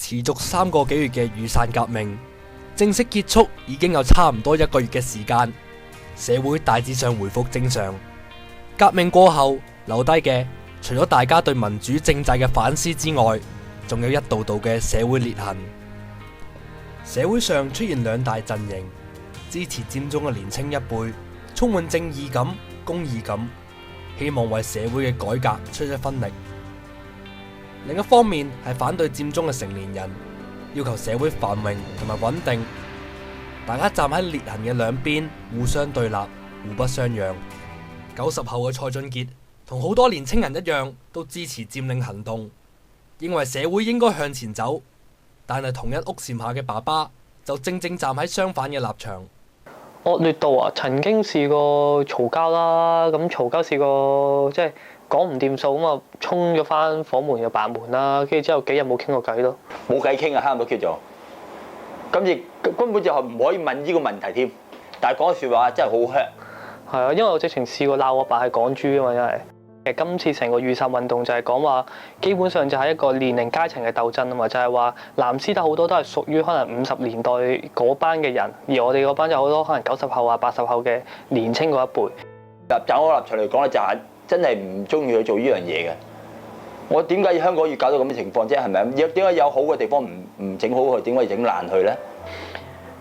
持續3個幾月嘅雨傘革命正式結束，已經有差唔多1個月嘅時間，社會大致上回復正常。革命過後留低嘅，除咗大家對民主政制嘅反思之外，仲有一道道嘅社會裂痕。社會上出現2大陣營，支持佔中嘅年青一輩充滿正義感、公義感，希望為社會嘅改革出一分力。另一方面係反對佔中嘅成年人，要求社會繁榮同埋穩定。大家站喺裂痕嘅兩邊，互相對立，互不相讓。90後嘅蔡俊傑同好多年青人一樣，都支持佔領行動，認為社會應該向前走。但係同一屋檐下嘅爸爸就正正站喺相反嘅立場。惡劣到啊！曾經試過嘈交啦，咁嘈交試過即係講唔掂數咁啊，衝咗翻房門又白門啦，跟住之後幾日冇傾過偈咯。冇偈傾啊，香港都叫做，咁亦根本就唔可以問呢個問題添。但係講説話真係好 hurt。係啊，因為我直情試過鬧我爸係港豬啊嘛，因為今次成個雨傘運動就係講話，基本上就係一個年齡階層嘅鬥爭啊嘛，就係話藍絲帶好多都係屬於可能50年代嗰班嘅人，而我哋嗰班就好多可能90後啊、80後嘅年青嗰一輩。就我立場嚟講咧，就係真係唔中意去做呢樣嘢嘅。我點解香港要搞到咁嘅情況啫？係咪？點解有好嘅地方唔整好佢？點解要整爛佢咧？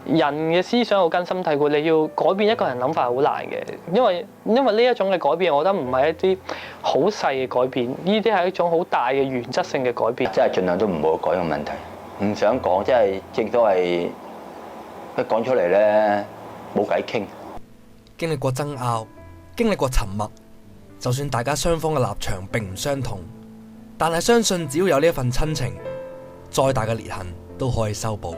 人嘅思想好根深蒂固，你要改變一個人諗法係好難嘅，因為呢一種嘅改變，我覺得唔係一啲好細嘅改變，呢啲係一種好大嘅原則性嘅改變。真係盡量都唔好改個問題，唔想講，即係正所謂一講出嚟咧冇偈傾。經歷過爭拗，經歷過沉默，就算大家雙方嘅立場並唔相同，但係相信只要有呢一份親情，再大嘅裂痕都可以修補。